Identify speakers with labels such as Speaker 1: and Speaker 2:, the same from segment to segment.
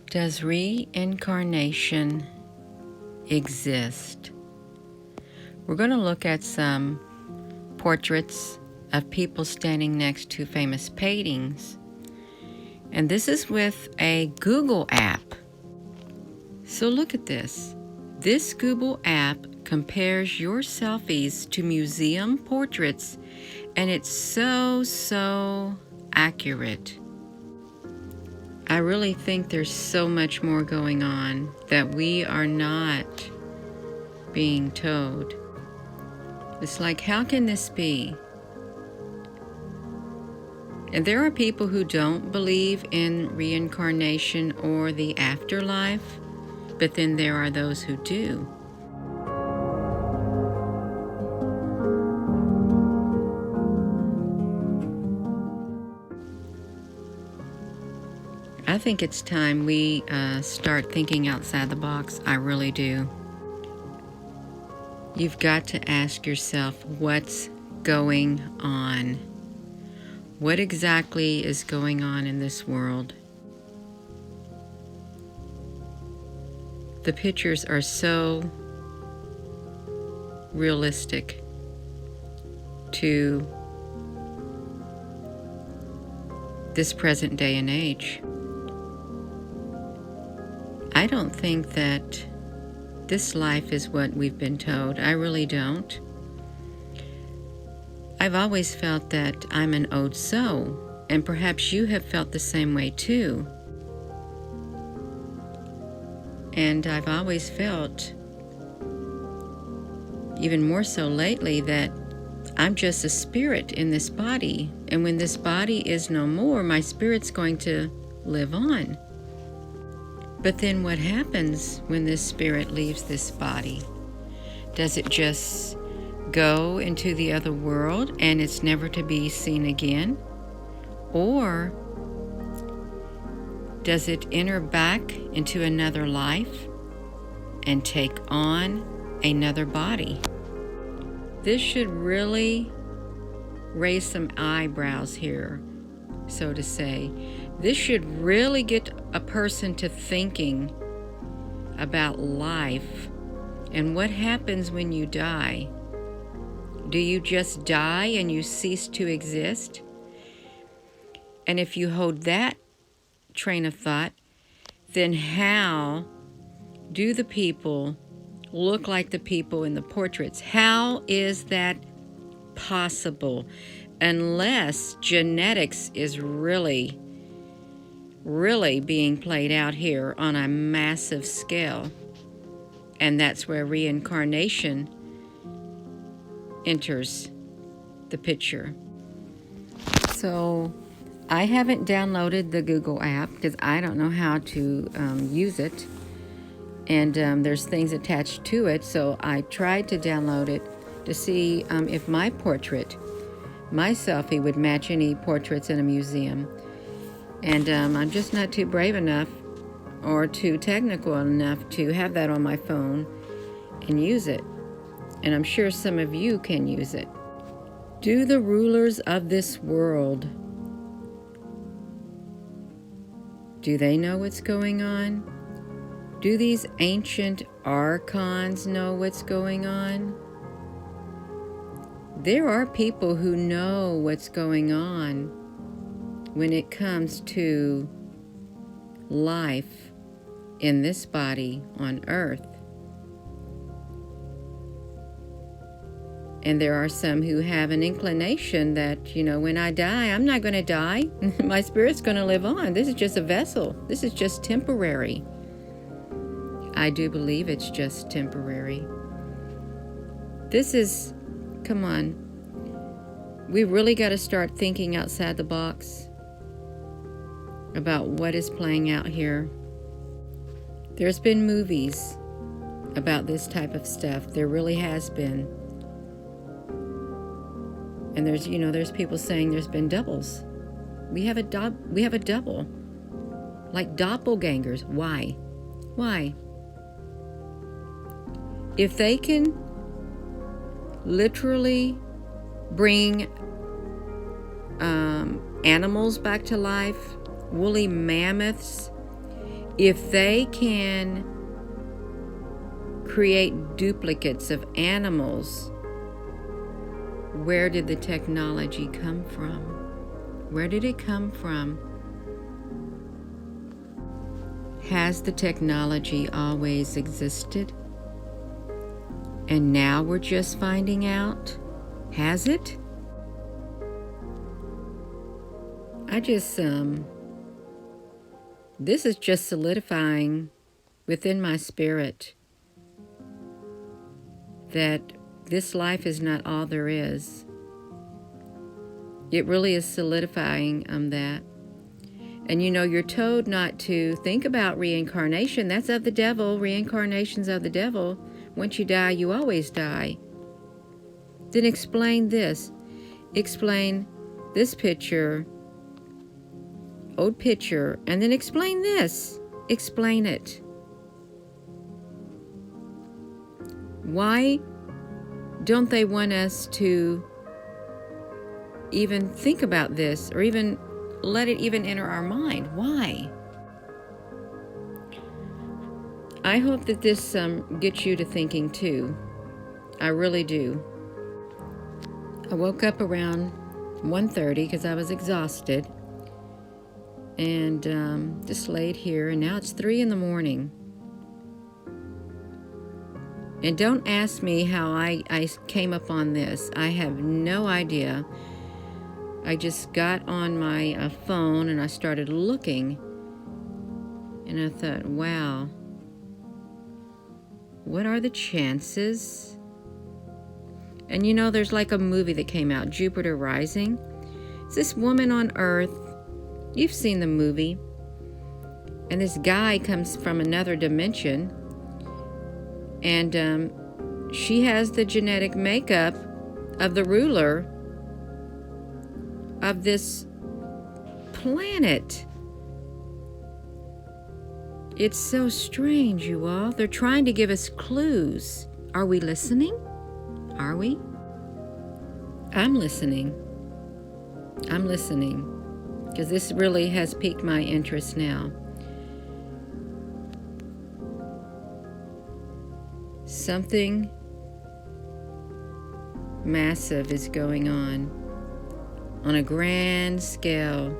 Speaker 1: Does reincarnation exist? We're going to look at some portraits of people standing next to famous paintings. And this is with a Google app. So look at this. This Google app compares your selfies to museum portraits, and it's so accurate. I really think there's so much more going on that we are not being told. It's like, how can this be? And there are people who don't believe in reincarnation or the afterlife, but then there are those who do. I think it's time we start thinking outside the box. I really do. You've got to ask yourself, what's going on? What exactly is going on in this world? The pictures are so realistic to this present day and age. I don't think that this life is what we've been told. I really don't. I've always felt that I'm an old soul, and perhaps you have felt the same way too. And I've always felt, even more so lately, that I'm just a spirit in this body. And when this body is no more, my spirit's going to live on. But then what happens when this spirit leaves this body? Does it just go into the other world and it's never to be seen again? Or does it enter back into another life and take on another body? This should really raise some eyebrows here, so to say. This should really get a person to thinking about life and what happens when you die. Do you just die and you cease to exist? And if you hold that train of thought, then how do the people look like the people in the portraits? How is that possible? Unless genetics is really being played out here on a massive scale. And that's where reincarnation enters the picture. So I haven't downloaded the Google app because I don't know how to use it. And there's things attached to it. So I tried to download it to see if my portrait, my selfie, would match any portraits in a museum. And I'm just not too brave enough or too technical enough to have that on my phone and use it. And I'm sure some of you can use it. Do the rulers of this world, do they know what's going on? Do these ancient archons know what's going on? There are people who know what's going on when it comes to life in this body on earth. And there are some who have an inclination that, when I die, I'm not going to die. My spirit's going to live on. This is just a vessel. This is just temporary. I do believe it's just temporary. Come on. We really got to start thinking outside the box about what is playing out here. There's been movies about this type of stuff. There really has been. And there's people saying there's been doubles. We have a double. Like doppelgangers. Why? If they can literally bring animals back to life, woolly mammoths, If they can create duplicates of animals, where did the technology come from? Where did it come from? Has the technology always existed? And now we're just finding out? Has it? This is just solidifying within my spirit that this life is not all there is. It really is solidifying that. And you're told not to think about reincarnation. That's of the devil. Reincarnation's of the devil. Once you die, you always die. Then explain this. Explain this picture, old picture, and then explain this. Explain it. Why don't they want us to even think about this or even let it even enter our mind? Why? I hope that this gets you to thinking too. I really do. I woke up around 1:30 because I was exhausted and just laid here, and now it's 3 a.m. And don't ask me how I came up on this. I have no idea. I just got on my phone and I started looking, and I thought, wow, what are the chances? And there's like a movie that came out, Jupiter Rising. It's this woman on Earth. You've seen the movie. And this guy comes from another dimension. And she has the genetic makeup of the ruler of this planet. It's so strange, you all. They're trying to give us clues. Are we listening? Are we? I'm listening. I'm listening. Because this really has piqued my interest now. Something massive is going on a grand scale.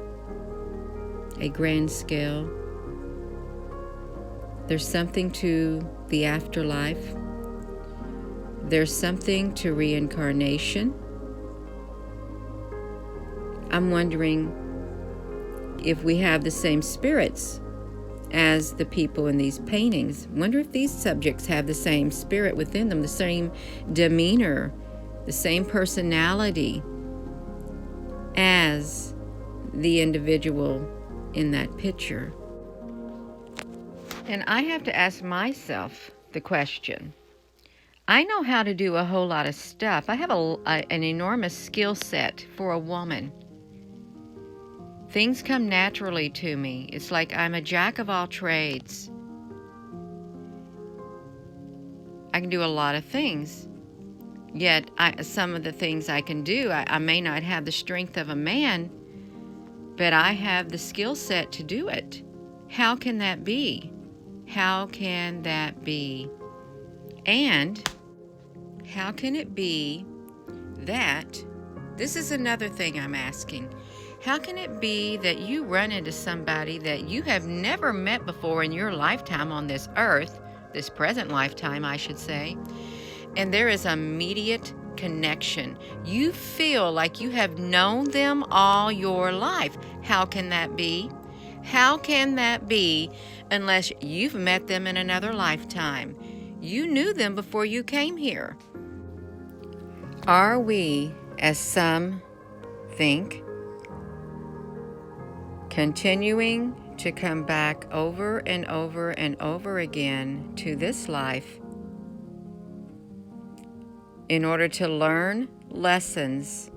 Speaker 1: A grand scale. There's something to the afterlife. There's something to reincarnation. I'm wondering if we have the same spirits as the people in these paintings. Wonder if these subjects have the same spirit within them, the same demeanor, the same personality as the individual in that picture. And I have to ask myself the question. I know how to do a whole lot of stuff. I have an enormous skill set for a woman. Things come naturally to me. It's like I'm a jack of all trades. I can do a lot of things. Yet, some of the things I can do, I may not have the strength of a man, but I have the skill set to do it. How can that be? How can that be? And how can it be that, this is another thing I'm asking, how can it be that you run into somebody that you have never met before in your lifetime on this earth, this present lifetime, I should say, and there is immediate connection? You feel like you have known them all your life. How can that be? How can that be unless you've met them in another lifetime? You knew them before you came here. Are we, as some think, continuing to come back over and over and over again to this life in order to learn lessons?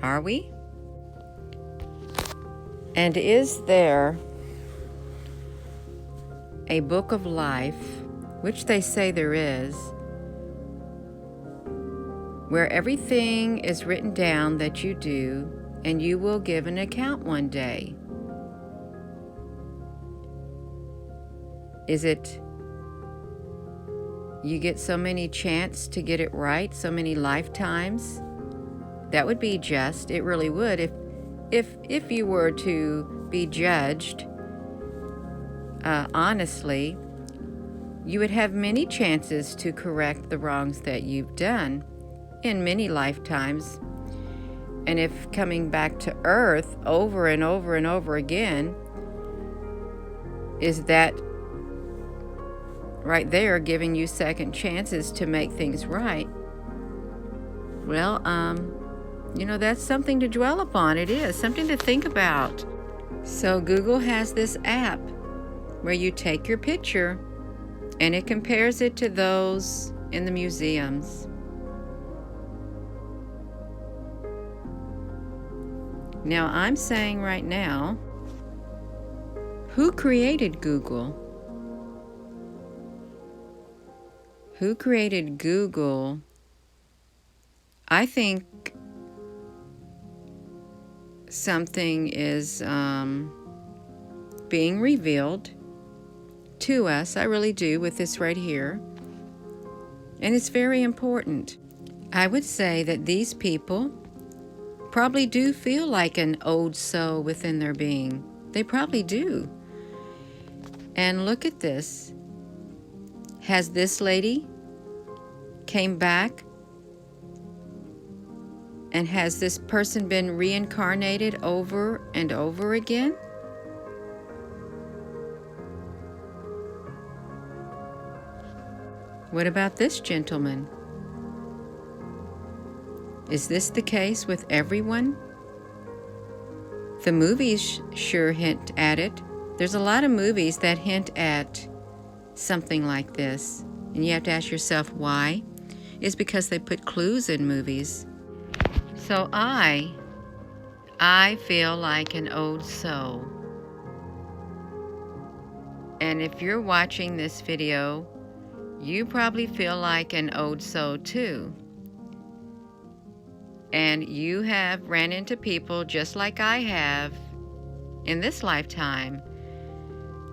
Speaker 1: Are we? And is there a book of life, which they say there is, where everything is written down that you do, and you will give an account one day? Is it you get so many chances to get it right, so many lifetimes? That would be just. It really would. If you were to be judged honestly, you would have many chances to correct the wrongs that you've done in many lifetimes. And if coming back to Earth over and over and over again, is that right there giving you second chances to make things right? Well, that's something to dwell upon. It is something to think about. So Google has this app where you take your picture and it compares it to those in the museums. Now, I'm saying right now, who created Google? Who created Google? I think something is being revealed to us. I really do, with this right here. And it's very important. I would say that these people probably do feel like an old soul within their being. They probably do. And look at this. Has this lady came back? And has this person been reincarnated over and over again? What about this gentleman? Is this the case with everyone? The movies sure hint at it. There's a lot of movies that hint at something like this. And you have to ask yourself why. It's because they put clues in movies. So I feel like an old soul. And if you're watching this video, you probably feel like an old soul too. And you have ran into people just like I have in this lifetime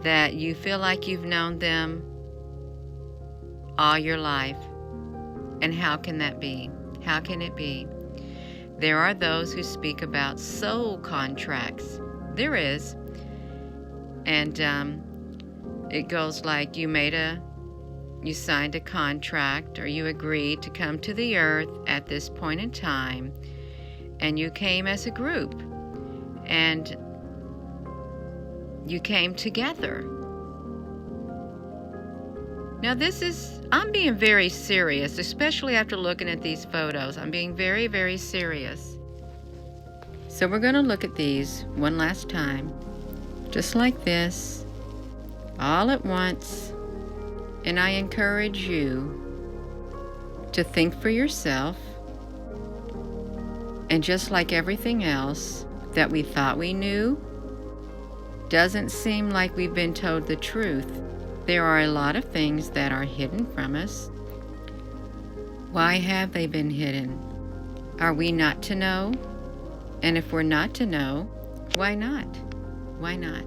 Speaker 1: that you feel like you've known them all your life. And how can that be? How can it be? There are those who speak about soul contracts. There is. And it goes like you signed a contract, or you agreed to come to the earth at this point in time, and you came as a group, and you came together. Now I'm being very serious, especially after looking at these photos. I'm being very, very serious. So we're going to look at these one last time, just like this, all at once. And I encourage you to think for yourself. And just like everything else that we thought we knew, doesn't seem like we've been told the truth. There are a lot of things that are hidden from us. Why have they been hidden? Are we not to know? And if we're not to know, why not? Why not?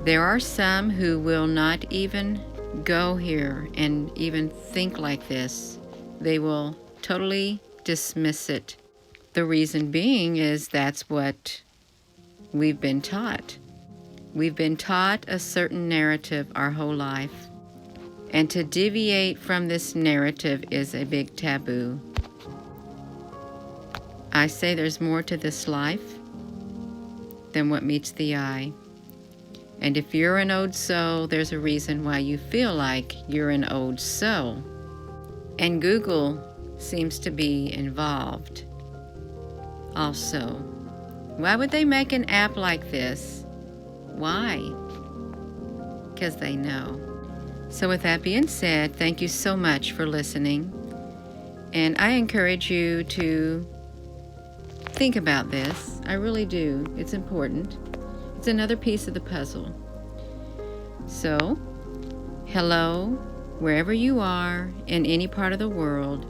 Speaker 1: There are some who will not even go here and even think like this. They will totally dismiss it. The reason being is that's what we've been taught. We've been taught a certain narrative our whole life. And to deviate from this narrative is a big taboo. I say there's more to this life than what meets the eye. And if you're an old soul, there's a reason why you feel like you're an old soul. And Google seems to be involved also. Why would they make an app like this? Why? Because they know. So with that being said, thank you so much for listening. And I encourage you to think about this. I really do. It's important. It's another piece of the puzzle. So, hello, wherever you are in any part of the world.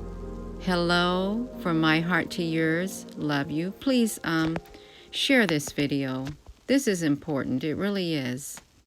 Speaker 1: Hello from my heart to yours. Love you. Please share this video. This is important. It really is.